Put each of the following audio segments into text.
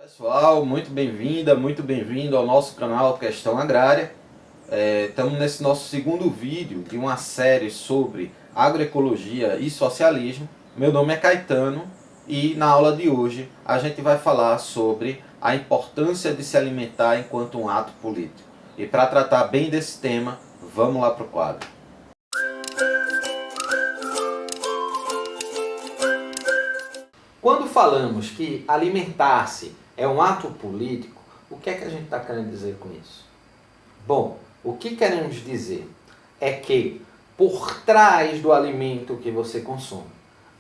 Pessoal, muito bem-vinda, muito bem-vindo ao nosso canal Questão Agrária. Estamos nesse nosso segundo vídeo de uma série sobre agroecologia e socialismo. Meu nome é Caetano e na aula de hoje a gente vai falar sobre a importância de se alimentar enquanto um ato político. E para tratar bem desse tema, vamos lá para o quadro. Quando falamos que alimentar-se é um ato político, o que é que a gente está querendo dizer com isso? Bom, o que queremos dizer é que por trás do alimento que você consome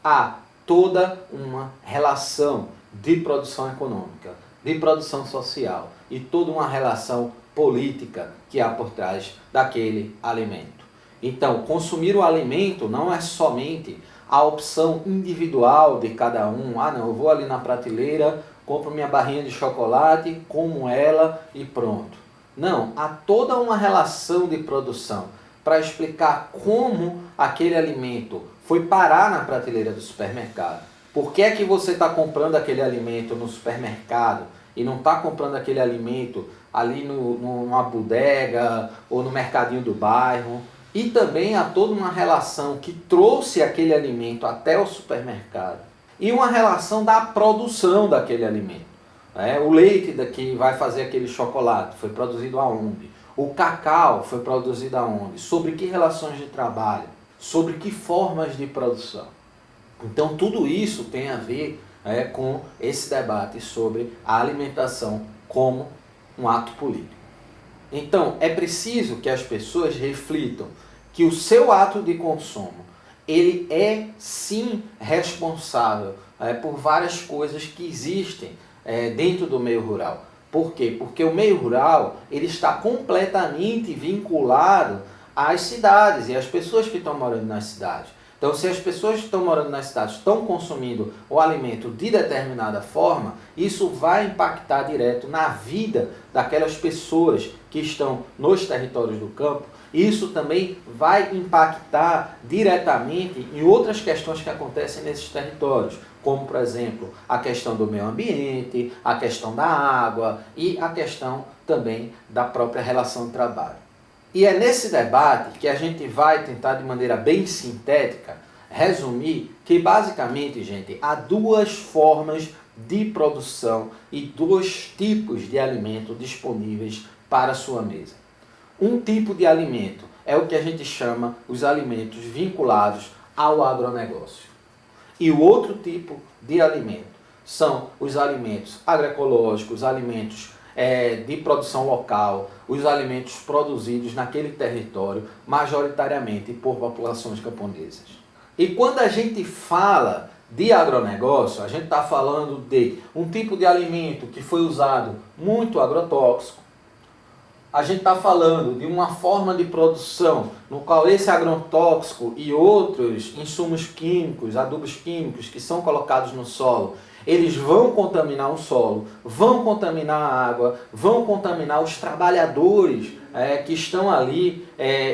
há toda uma relação de produção econômica, de produção social e toda uma relação política que há por trás daquele alimento. Então, consumir o alimento não é somente a opção individual de cada um. Ah, não, eu vou ali na prateleira, compro minha barrinha de chocolate, como ela e pronto. Não, há toda uma relação de produção para explicar como aquele alimento foi parar na prateleira do supermercado. Por que é que você está comprando aquele alimento no supermercado e não está comprando aquele alimento ali numa bodega ou no mercadinho do bairro? E também há toda uma relação que trouxe aquele alimento até o supermercado e uma relação da produção daquele alimento. O leite que vai fazer aquele chocolate foi produzido aonde? O cacau foi produzido aonde? Sobre que relações de trabalho? Sobre que formas de produção? Então tudo isso tem a ver com esse debate sobre a alimentação como um ato político. Então é preciso que as pessoas reflitam que o seu ato de consumo ele é sim responsável por várias coisas que existem dentro do meio rural. Por quê? Porque o meio rural ele está completamente vinculado às cidades e às pessoas que estão morando nas cidades. Então, se as pessoas que estão morando nas cidades estão consumindo o alimento de determinada forma, isso vai impactar direto na vida daquelas pessoas que estão nos territórios do campo. Isso também vai impactar diretamente em outras questões que acontecem nesses territórios, como, por exemplo, a questão do meio ambiente, a questão da água e a questão também da própria relação de trabalho. E é nesse debate que a gente vai tentar, de maneira bem sintética, resumir que, basicamente, gente, há duas formas de produção e dois tipos de alimento disponíveis para a sua mesa. Um tipo de alimento é o que a gente chama os alimentos vinculados ao agronegócio. E o outro tipo de alimento são os alimentos agroecológicos, os alimentos de produção local, os alimentos produzidos naquele território, majoritariamente por populações camponesas. E quando a gente fala de agronegócio, a gente está falando de um tipo de alimento que foi usado muito agrotóxico. A gente está falando de uma forma de produção no qual esse agrotóxico e outros insumos químicos, adubos químicos que são colocados no solo, eles vão contaminar o solo, vão contaminar a água, vão contaminar os trabalhadores que estão ali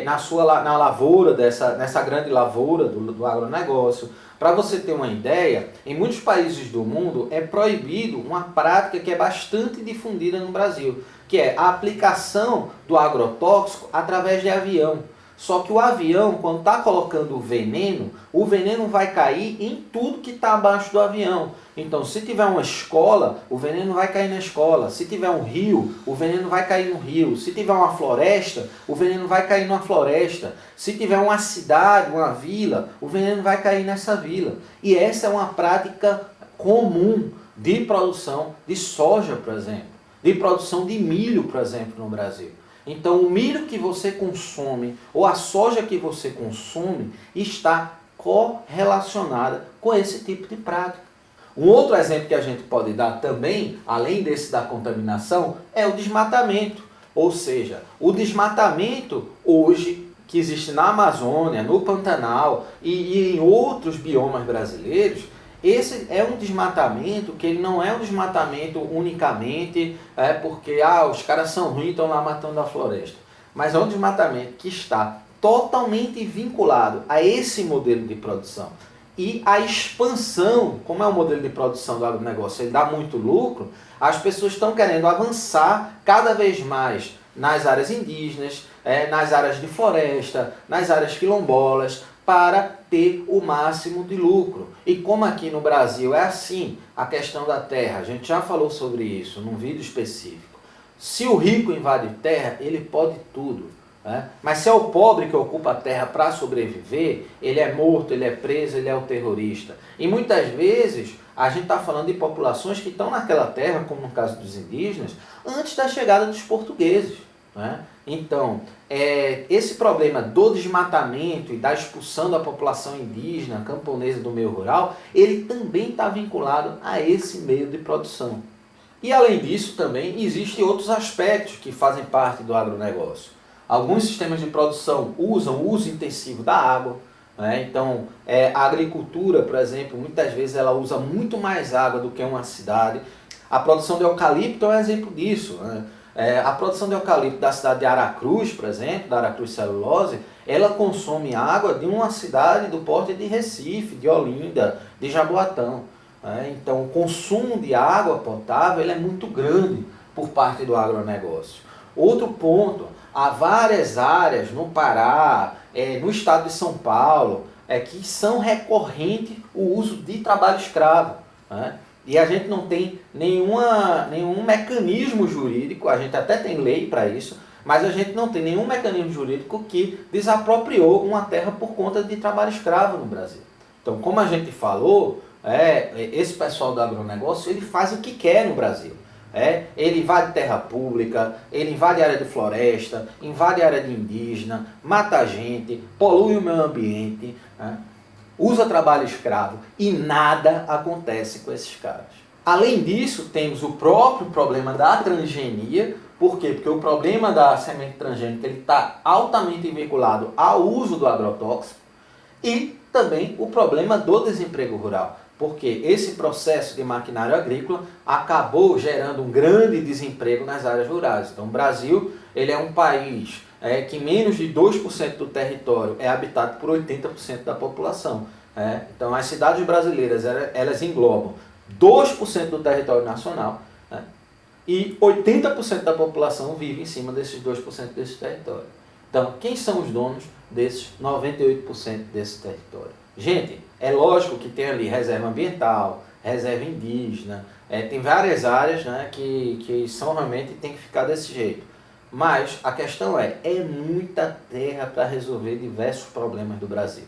na lavoura, nessa grande lavoura do agronegócio. Para você ter uma ideia, em muitos países do mundo é proibido uma prática que é bastante difundida no Brasil, que é a aplicação do agrotóxico através de avião. Só que o avião, quando está colocando o veneno vai cair em tudo que está abaixo do avião. Então, se tiver uma escola, o veneno vai cair na escola. Se tiver um rio, o veneno vai cair no rio. Se tiver uma floresta, o veneno vai cair na floresta. Se tiver uma cidade, uma vila, o veneno vai cair nessa vila. E essa é uma prática comum de produção de soja, por exemplo, de produção de milho, por exemplo, no Brasil. Então, o milho que você consome ou a soja que você consome está correlacionada com esse tipo de prática. Um outro exemplo que a gente pode dar também, além desse da contaminação, é o desmatamento. Ou seja, o desmatamento hoje que existe na Amazônia, no Pantanal e em outros biomas brasileiros, esse é um desmatamento que ele não é um desmatamento unicamente porque os caras são ruins e estão lá matando a floresta. Mas é um desmatamento que está totalmente vinculado a esse modelo de produção. E a expansão, como é o modelo de produção do agronegócio, ele dá muito lucro, as pessoas estão querendo avançar cada vez mais nas áreas indígenas, nas áreas de floresta, nas áreas quilombolas, para ter o máximo de lucro. E como aqui no Brasil é assim, a questão da terra, a gente já falou sobre isso num vídeo específico. Se o rico invade terra, ele pode tudo. Mas se é o pobre que ocupa a terra para sobreviver, ele é morto, ele é preso, ele é o terrorista. E muitas vezes a gente está falando de populações que estão naquela terra, como no caso dos indígenas, antes da chegada dos portugueses. Então, esse problema do desmatamento e da expulsão da população indígena, camponesa do meio rural, ele também está vinculado a esse meio de produção. E além disso também existem outros aspectos que fazem parte do agronegócio. Alguns sistemas de produção usam o uso intensivo da água. Então, a agricultura, por exemplo, muitas vezes ela usa muito mais água do que uma cidade. A produção de eucalipto é um exemplo disso. A produção de eucalipto da cidade de Aracruz, por exemplo, da Aracruz Celulose, ela consome água de uma cidade do porte de Recife, de Olinda, de Jaboatão. Então, o consumo de água potável ele é muito grande por parte do agronegócio. Outro ponto, há várias áreas no Pará, no estado de São Paulo, que são recorrentes o uso de trabalho escravo. E a gente não tem nenhum mecanismo jurídico, a gente até tem lei para isso, mas a gente não tem nenhum mecanismo jurídico que desapropriou uma terra por conta de trabalho escravo no Brasil. Então, como a gente falou, esse pessoal do agronegócio ele faz o que quer no Brasil. Ele invade terra pública, ele invade área de floresta, invade área de indígena, mata a gente, polui o meio ambiente, usa trabalho escravo e nada acontece com esses caras. Além disso, temos o próprio problema da transgenia. Por quê? Porque o problema da semente transgênica está altamente vinculado ao uso do agrotóxico e também o problema do desemprego rural. Porque esse processo de maquinário agrícola acabou gerando um grande desemprego nas áreas rurais. Então, o Brasil ele é um país que menos de 2% do território é habitado por 80% da população. Então, as cidades brasileiras elas englobam 2% do território nacional, e 80% da população vive em cima desses 2% desse território. Então, quem são os donos desses 98% desse território? Gente, é lógico que tem ali reserva ambiental, reserva indígena, tem várias áreas que são realmente tem que ficar desse jeito. Mas a questão é muita terra para resolver diversos problemas do Brasil.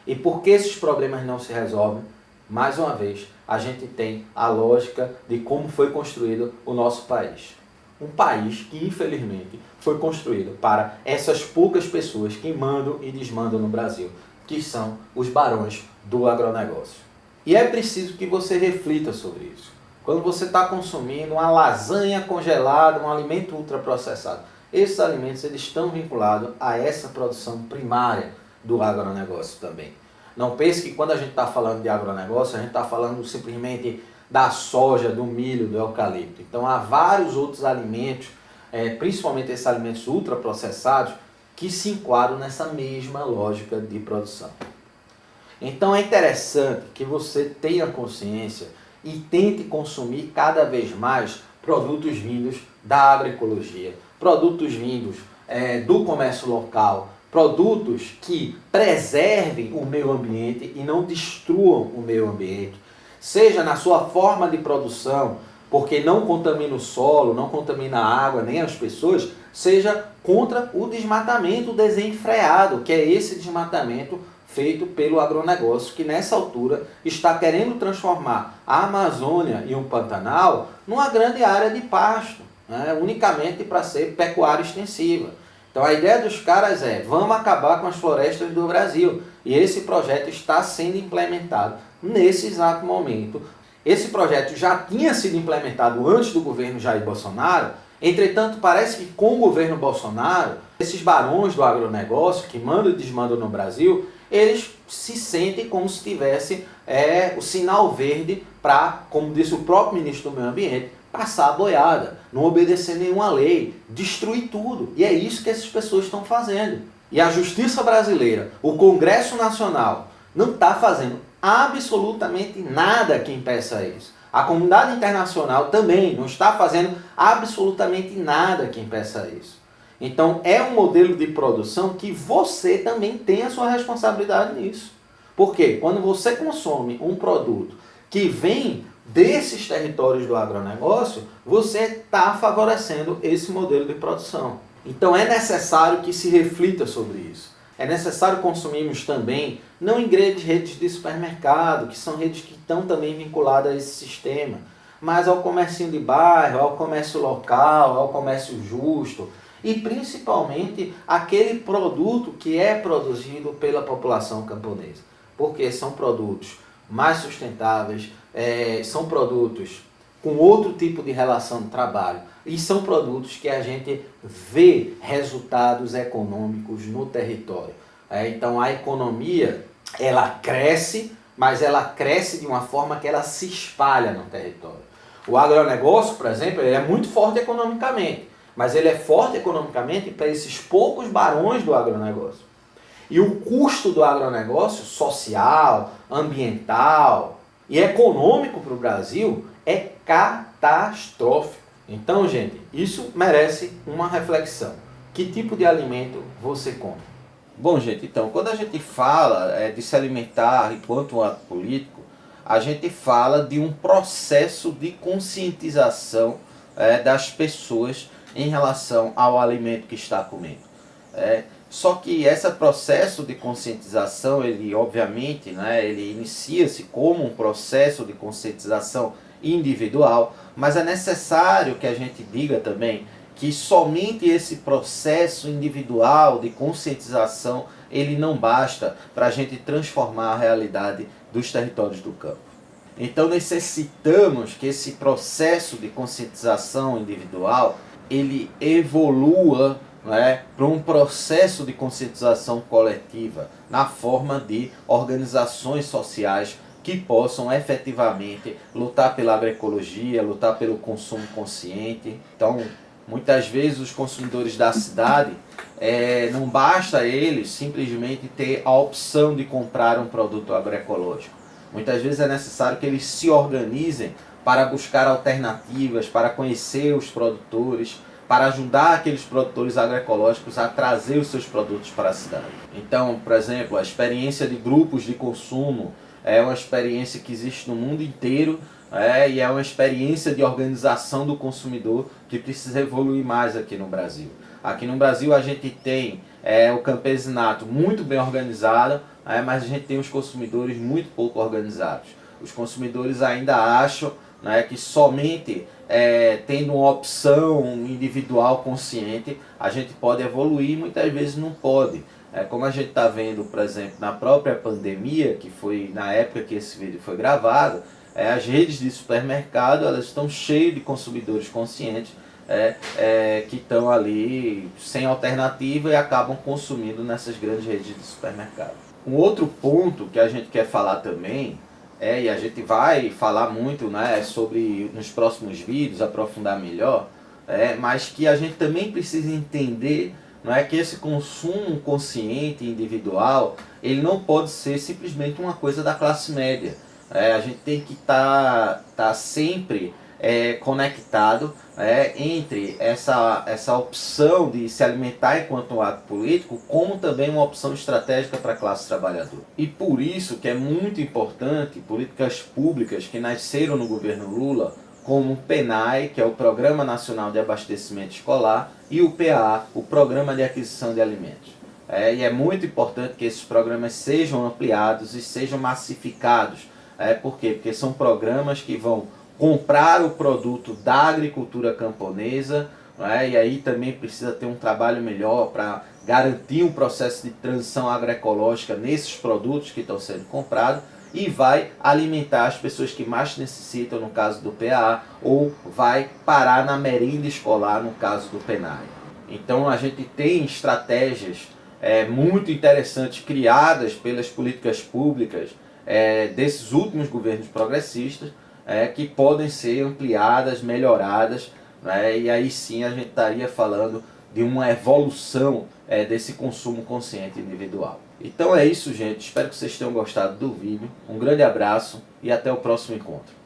E por que esses problemas não se resolvem? Mais uma vez, a gente tem a lógica de como foi construído o nosso país. Um país que, infelizmente, foi construído para essas poucas pessoas que mandam e desmandam no Brasil, que são os barões do agronegócio. E é preciso que você reflita sobre isso. Quando você está consumindo uma lasanha congelada, um alimento ultraprocessado, esses alimentos eles estão vinculados a essa produção primária do agronegócio também. Não pense que quando a gente está falando de agronegócio, a gente está falando simplesmente da soja, do milho, do eucalipto. Então há vários outros alimentos, principalmente esses alimentos ultraprocessados, que se enquadram nessa mesma lógica de produção. Então é interessante que você tenha consciência e tente consumir cada vez mais produtos vindos da agroecologia, produtos vindos do comércio local, produtos que preservem o meio ambiente e não destruam o meio ambiente, seja na sua forma de produção, porque não contamina o solo, não contamina a água, nem as pessoas, seja contra o desmatamento desenfreado, que é esse desmatamento feito pelo agronegócio, que nessa altura está querendo transformar a Amazônia e um Pantanal numa grande área de pasto, unicamente para ser pecuária extensiva. Então a ideia dos caras vamos acabar com as florestas do Brasil. E esse projeto está sendo implementado nesse exato momento. Esse projeto já tinha sido implementado antes do governo Jair Bolsonaro. Entretanto, parece que com o governo Bolsonaro, esses barões do agronegócio que mandam e desmandam no Brasil, eles se sentem como se tivesse o sinal verde para, como disse o próprio ministro do Meio Ambiente, passar a boiada, não obedecer nenhuma lei, destruir tudo. E é isso que essas pessoas estão fazendo. E a justiça brasileira, o Congresso Nacional, não está fazendo absolutamente nada que impeça isso. A comunidade internacional também não está fazendo absolutamente nada que impeça isso. Então é um modelo de produção que você também tem a sua responsabilidade nisso. Porque quando você consome um produto que vem desses territórios do agronegócio, você está favorecendo esse modelo de produção. Então é necessário que se reflita sobre isso. É necessário consumirmos também, não em grandes redes de supermercado, que são redes que estão também vinculadas a esse sistema, mas ao comércio de bairro, ao comércio local, ao comércio justo e principalmente aquele produto que é produzido pela população camponesa. Porque são produtos mais sustentáveis, são produtos com outro tipo de relação de trabalho e são produtos que a gente vê resultados econômicos no território. Então a economia, ela cresce, mas ela cresce de uma forma que ela se espalha no território. O agronegócio, por exemplo, ele é muito forte economicamente, mas ele é forte economicamente para esses poucos barões do agronegócio. E o custo do agronegócio social, ambiental e econômico para o Brasil é catastrófico. Então, gente, isso merece uma reflexão. Que tipo de alimento você come? Bom, gente, então, quando a gente fala de se alimentar enquanto um ato político, a gente fala de um processo de conscientização das pessoas em relação ao alimento que está comendo. Só que esse processo de conscientização, ele obviamente, ele inicia-se como um processo de conscientização individual, mas é necessário que a gente diga também que somente esse processo individual de conscientização, ele não basta para a gente transformar a realidade dos territórios do campo. Então necessitamos que esse processo de conscientização individual, ele evolua para um processo de conscientização coletiva na forma de organizações sociais que possam efetivamente lutar pela agroecologia, lutar pelo consumo consciente. Então, muitas vezes os consumidores da cidade, não basta eles simplesmente ter a opção de comprar um produto agroecológico. Muitas vezes é necessário que eles se organizem para buscar alternativas, para conhecer os produtores, para ajudar aqueles produtores agroecológicos a trazer os seus produtos para a cidade. Então, por exemplo, a experiência de grupos de consumo é uma experiência que existe no mundo inteiro, e é uma experiência de organização do consumidor que precisa evoluir mais aqui no Brasil. Aqui no Brasil a gente tem o campesinato muito bem organizado, mas a gente tem os consumidores muito pouco organizados. Os consumidores ainda acham que somente tendo uma opção individual consciente a gente pode evoluir, muitas vezes não pode. Como a gente está vendo, por exemplo, na própria pandemia, que foi na época que esse vídeo foi gravado, as redes de supermercado, elas estão cheias de consumidores conscientes que estão ali sem alternativa e acabam consumindo nessas grandes redes de supermercado. Um outro ponto que a gente quer falar também, e a gente vai falar muito sobre nos próximos vídeos, aprofundar melhor, mas que a gente também precisa entender que esse consumo consciente individual, ele não pode ser simplesmente uma coisa da classe média. A gente tem que estar sempre conectado entre essa opção de se alimentar enquanto um ato político, como também uma opção estratégica para a classe trabalhadora. E por isso que é muito importante políticas públicas que nasceram no governo Lula, como o PNAE, que é o Programa Nacional de Abastecimento Escolar, e o PAA, o Programa de Aquisição de Alimentos. E é muito importante que esses programas sejam ampliados e sejam massificados. Por quê? Porque são programas que vão comprar o produto da agricultura camponesa, e aí também precisa ter um trabalho melhor para garantir um processo de transição agroecológica nesses produtos que estão sendo comprados, e vai alimentar as pessoas que mais necessitam, no caso do PAA, ou vai parar na merenda escolar, no caso do PNAE. Então a gente tem estratégias muito interessantes criadas pelas políticas públicas desses últimos governos progressistas, que podem ser ampliadas, melhoradas, e aí sim a gente estaria falando de uma evolução desse consumo consciente individual. Então é isso, gente. Espero que vocês tenham gostado do vídeo. Um grande abraço e até o próximo encontro.